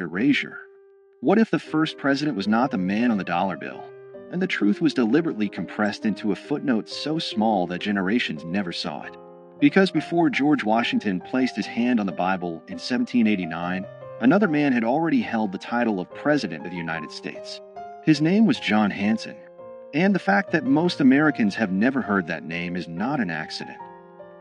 erasure. What if the first president was not the man on the dollar bill, and the truth was deliberately compressed into a footnote so small that generations never saw it? Because before George Washington placed his hand on the Bible in 1789, another man had already held the title of President of the United States. His name was John Hanson, and the fact that most Americans have never heard that name is not an accident.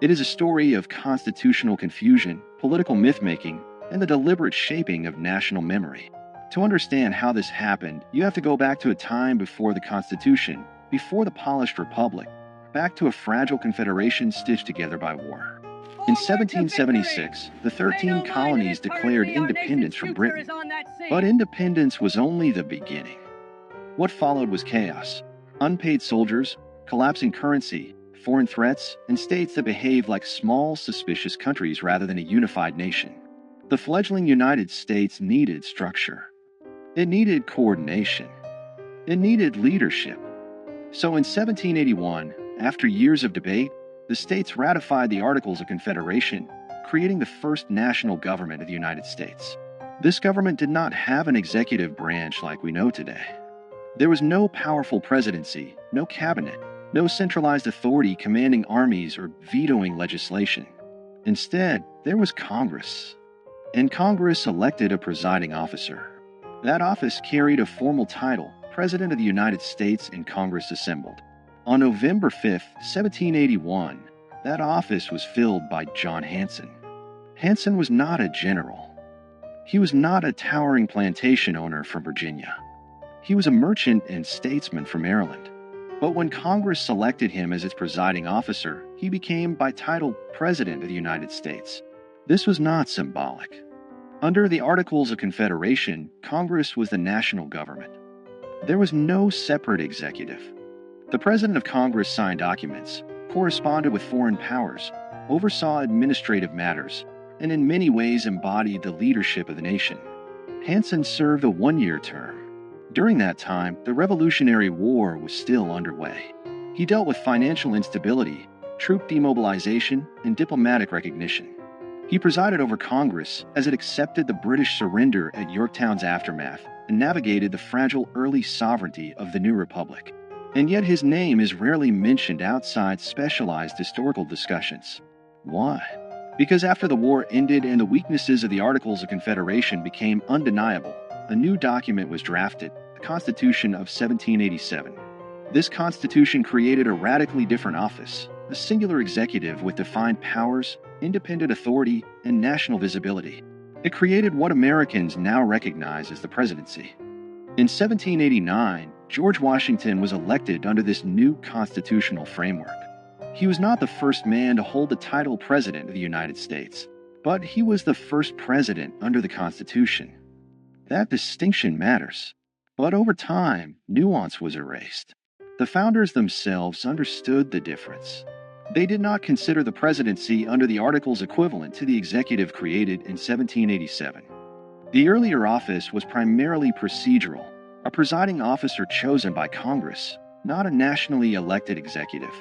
It is a story of constitutional confusion, political myth-making, and the deliberate shaping of national memory. To understand how this happened, you have to go back to a time before the Constitution, before the polished republic, back to a fragile confederation stitched together by war. In 1776, the 13 colonies declared independence from Britain, but independence was only the beginning. What followed was chaos: unpaid soldiers, collapsing currency, foreign threats, and states that behaved like small, suspicious countries rather than a unified nation. The fledgling United States needed structure. It needed coordination. It needed leadership. So in 1781, after years of debate, the states ratified the Articles of Confederation, creating the first national government of the United States. This government did not have an executive branch like we know today. There was no powerful presidency, no cabinet, no centralized authority commanding armies or vetoing legislation. Instead, there was Congress. And Congress elected a presiding officer. That office carried a formal title, President of the United States, and Congress assembled. On November 5, 1781, that office was filled by John Hanson. Hanson was not a general. He was not a towering plantation owner from Virginia. He was a merchant and statesman from Maryland. But when Congress selected him as its presiding officer, he became by title President of the United States. This was not symbolic. Under the Articles of Confederation, Congress was the national government. There was no separate executive. The President of Congress signed documents, corresponded with foreign powers, oversaw administrative matters, and in many ways embodied the leadership of the nation. Hanson served a one-year term. During that time, the Revolutionary War was still underway. He dealt with financial instability, troop demobilization, and diplomatic recognition. He presided over Congress as it accepted the British surrender at Yorktown's aftermath and navigated the fragile early sovereignty of the new republic. And yet his name is rarely mentioned outside specialized historical discussions. Why? Because after the war ended and the weaknesses of the Articles of Confederation became undeniable, a new document was drafted, the Constitution of 1787. This Constitution created a radically different office, a singular executive with defined powers, independent authority, and national visibility. It created what Americans now recognize as the presidency. In 1789, George Washington was elected under this new constitutional framework. He was not the first man to hold the title President of the United States, but he was the first president under the Constitution. That distinction matters. But over time, nuance was erased. The founders themselves understood the difference. They did not consider the presidency under the Articles equivalent to the executive created in 1787. The earlier office was primarily procedural, a presiding officer chosen by Congress, not a nationally elected executive.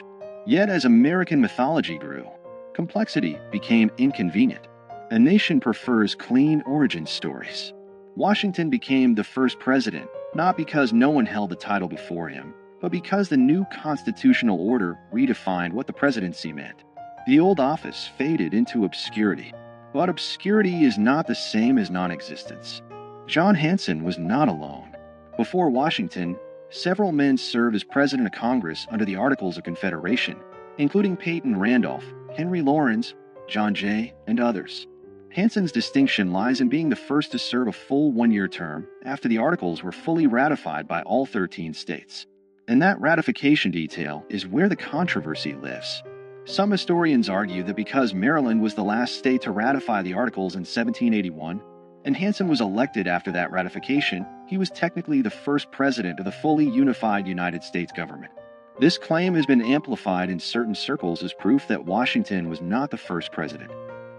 Yet as American mythology grew, complexity became inconvenient. A nation prefers clean origin stories. Washington became the first president, not because no one held the title before him, but because the new constitutional order redefined what the presidency meant. The old office faded into obscurity. But obscurity is not the same as non-existence. John Hanson was not alone. Before Washington, several men served as President of Congress under the Articles of Confederation, including Peyton Randolph, Henry Laurens, John Jay, and others. Hanson's distinction lies in being the first to serve a full one-year term after the Articles were fully ratified by all 13 states. And that ratification detail is where the controversy lives. Some historians argue that because Maryland was the last state to ratify the Articles in 1781, and Hanson was elected after that ratification, he was technically the first president of the fully unified United States government. This claim has been amplified in certain circles as proof that Washington was not the first president.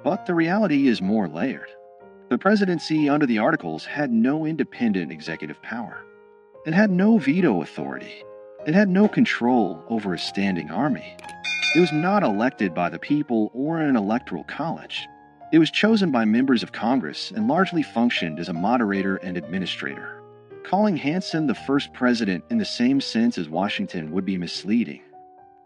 But the reality is more layered. The presidency under the Articles had no independent executive power. It had no veto authority. It had no control over a standing army. It was not elected by the people or an electoral college. It was chosen by members of Congress and largely functioned as a moderator and administrator. Calling Hanson the first president in the same sense as Washington would be misleading.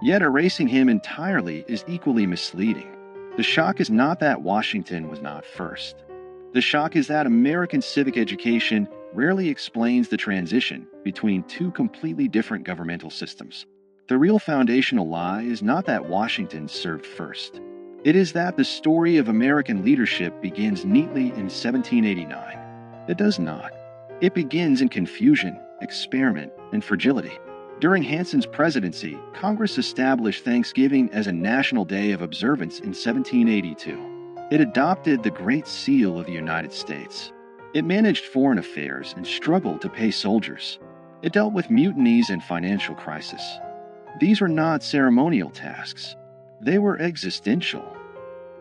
Yet erasing him entirely is equally misleading. The shock is not that Washington was not first. The shock is that American civic education rarely explains the transition between two completely different governmental systems. The real foundational lie is not that Washington served first. It is that the story of American leadership begins neatly in 1789. It does not. It begins in confusion, experiment, and fragility. During Hanson's presidency, Congress established Thanksgiving as a national day of observance in 1782. It adopted the Great Seal of the United States. It managed foreign affairs and struggled to pay soldiers. It dealt with mutinies and financial crisis. These were not ceremonial tasks. They were existential.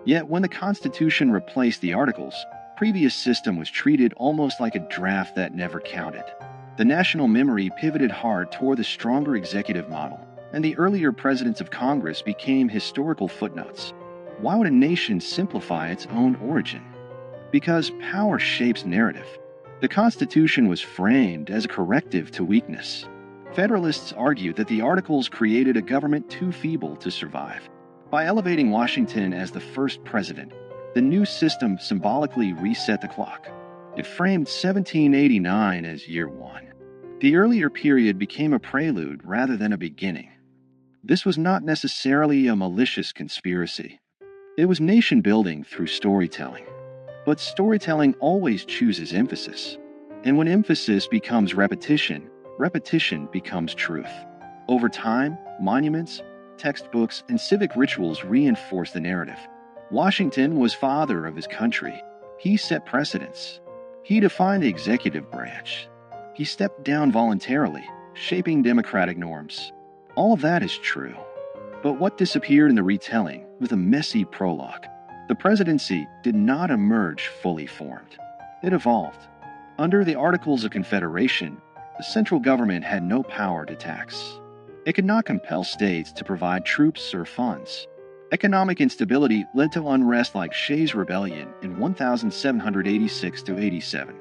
Yet when the Constitution replaced the Articles, the previous system was treated almost like a draft that never counted. The national memory pivoted hard toward the stronger executive model, and the earlier presidents of Congress became historical footnotes. Why would a nation simplify its own origin? Because power shapes narrative. The Constitution was framed as a corrective to weakness. Federalists argue that the Articles created a government too feeble to survive. By elevating Washington as the first president, the new system symbolically reset the clock. It framed 1789 as year one. The earlier period became a prelude rather than a beginning. This was not necessarily a malicious conspiracy. It was nation-building through storytelling. But storytelling always chooses emphasis. And when emphasis becomes repetition, repetition becomes truth. Over time, monuments, textbooks, and civic rituals reinforce the narrative. Washington was father of his country. He set precedents. He defined the executive branch. He stepped down voluntarily, shaping democratic norms. All of that is true. But what disappeared in the retelling was a messy prologue. The presidency did not emerge fully formed. It evolved. Under the Articles of Confederation, the central government had no power to tax. It could not compel states to provide troops or funds. Economic instability led to unrest like Shays' Rebellion in 1786–87.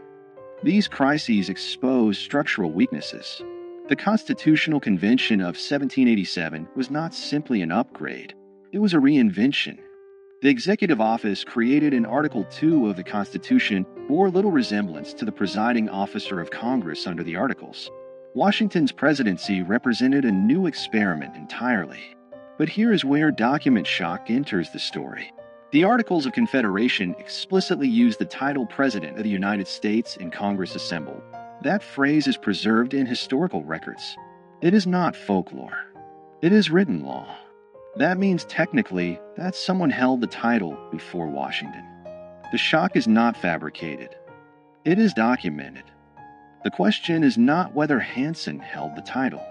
These crises exposed structural weaknesses. The Constitutional Convention of 1787 was not simply an upgrade, it was a reinvention. The executive office, created in Article 2 of the Constitution, bore little resemblance to the presiding officer of Congress under the Articles. Washington's presidency represented a new experiment entirely. But here is where document shock enters the story. The Articles of Confederation explicitly use the title President of the United States in Congress assembled. That phrase is preserved in historical records. It is not folklore. It is written law. That means technically that someone held the title before Washington. The shock is not fabricated. It is documented. The question is not whether Hanson held the title.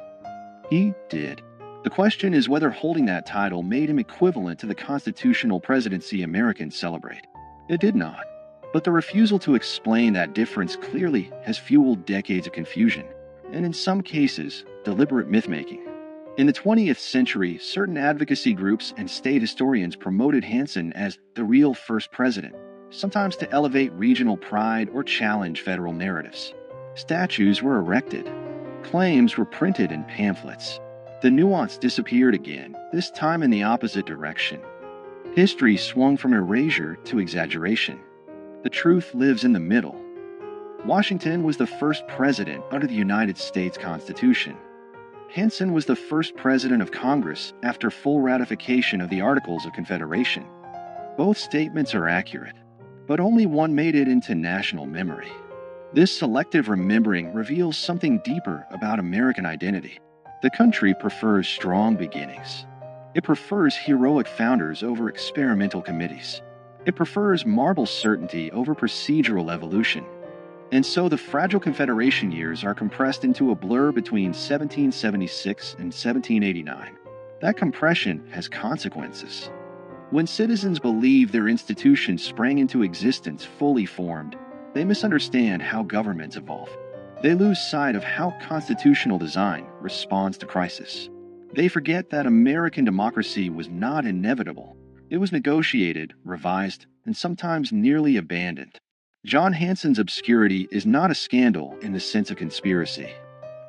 He did. The question is whether holding that title made him equivalent to the constitutional presidency Americans celebrate. It did not. But the refusal to explain that difference clearly has fueled decades of confusion, and in some cases, deliberate myth-making. In the 20th century, certain advocacy groups and state historians promoted Hanson as the real first president, sometimes to elevate regional pride or challenge federal narratives. Statues were erected. Claims were printed in pamphlets. The nuance disappeared again, this time in the opposite direction. History swung from erasure to exaggeration. The truth lives in the middle. Washington was the first president under the United States Constitution. Hanson was the first president of Congress after full ratification of the Articles of Confederation. Both statements are accurate, but only one made it into national memory. This selective remembering reveals something deeper about American identity. The country prefers strong beginnings. It prefers heroic founders over experimental committees. It prefers marble certainty over procedural evolution. And so the fragile Confederation years are compressed into a blur between 1776 and 1789. That compression has consequences. When citizens believe their institutions sprang into existence fully formed, they misunderstand how governments evolve. They lose sight of how constitutional design responds to crisis. They forget that American democracy was not inevitable. It was negotiated, revised, and sometimes nearly abandoned. John Hanson's obscurity is not a scandal in the sense of conspiracy.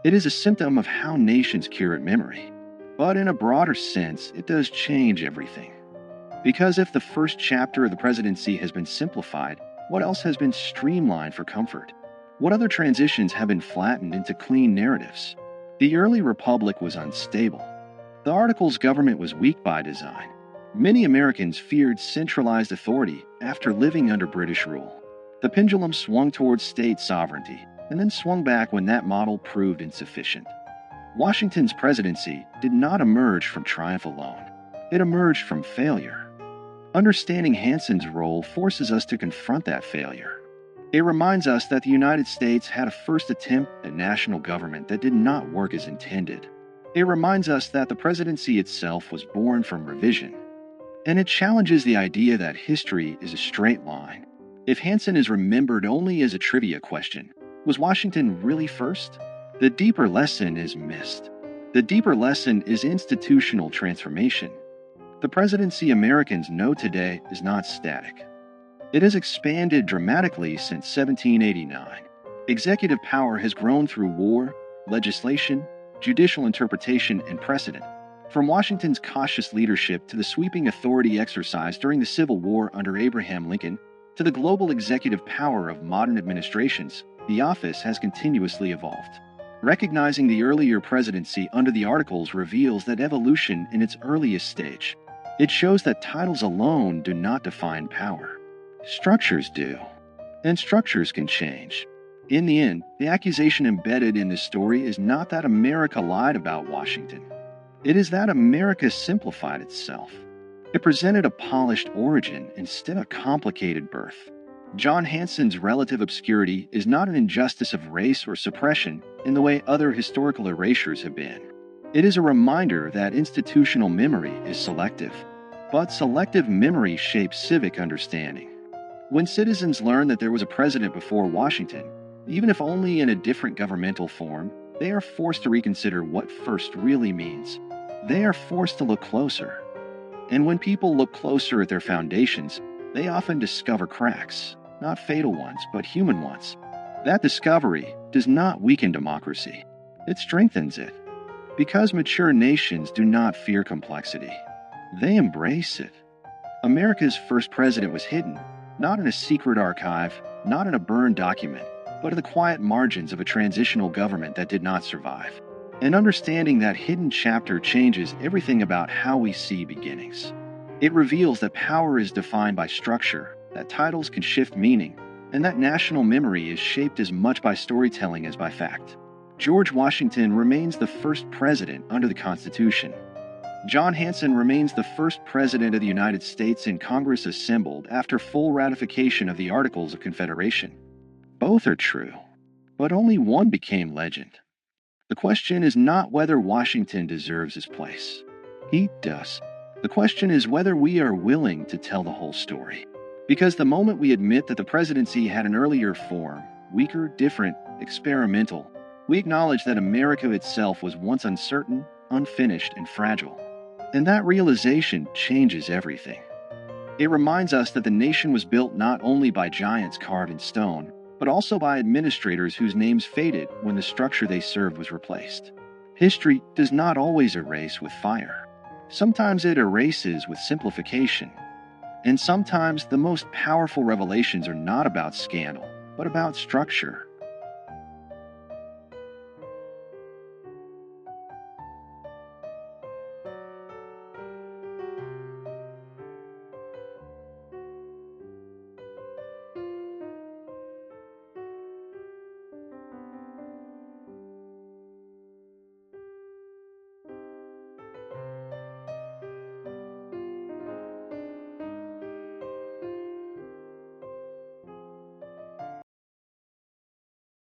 It is a symptom of how nations curate memory. But in a broader sense, it does change everything. Because if the first chapter of the presidency has been simplified, what else has been streamlined for comfort? What other transitions have been flattened into clean narratives? The early republic was unstable. The Articles government was weak by design. Many Americans feared centralized authority after living under British rule. The pendulum swung towards state sovereignty, and then swung back when that model proved insufficient. Washington's presidency did not emerge from triumph alone. It emerged from failure. Understanding Hanson's role forces us to confront that failure. It reminds us that the United States had a first attempt at national government that did not work as intended. It reminds us that the presidency itself was born from revision. And it challenges the idea that history is a straight line. If Hanson is remembered only as a trivia question, was Washington really first? The deeper lesson is missed. The deeper lesson is institutional transformation. The presidency Americans know today is not static. It has expanded dramatically since 1789. Executive power has grown through war, legislation, judicial interpretation, and precedent. From Washington's cautious leadership to the sweeping authority exercised during the Civil War under Abraham Lincoln, to the global executive power of modern administrations, the office has continuously evolved. Recognizing the earlier presidency under the Articles reveals that evolution in its earliest stage. It shows that titles alone do not define power. Structures do. And structures can change. In the end, the accusation embedded in this story is not that America lied about Washington. It is that America simplified itself. It presented a polished origin instead of a complicated birth. John Hanson's relative obscurity is not an injustice of race or suppression in the way other historical erasures have been. It is a reminder that institutional memory is selective, but selective memory shapes civic understanding. When citizens learn that there was a president before Washington, even if only in a different governmental form, they are forced to reconsider what first really means. They are forced to look closer. And when people look closer at their foundations, they often discover cracks, not fatal ones, but human ones. That discovery does not weaken democracy. It strengthens it. Because mature nations do not fear complexity. They embrace it. America's first president was hidden, not in a secret archive, not in a burned document, but in the quiet margins of a transitional government that did not survive. And understanding that hidden chapter changes everything about how we see beginnings. It reveals that power is defined by structure, that titles can shift meaning, and that national memory is shaped as much by storytelling as by fact. George Washington remains the first president under the Constitution. John Hanson remains the first president of the United States in Congress assembled after full ratification of the Articles of Confederation. Both are true, but only one became legend. The question is not whether Washington deserves his place. He does. The question is whether we are willing to tell the whole story. Because the moment we admit that the presidency had an earlier form, weaker, different, experimental, we acknowledge that America itself was once uncertain, unfinished, and fragile. And that realization changes everything. It reminds us that the nation was built not only by giants carved in stone, but also by administrators whose names faded when the structure they served was replaced. History does not always erase with fire. Sometimes it erases with simplification. And sometimes the most powerful revelations are not about scandal, but about structure.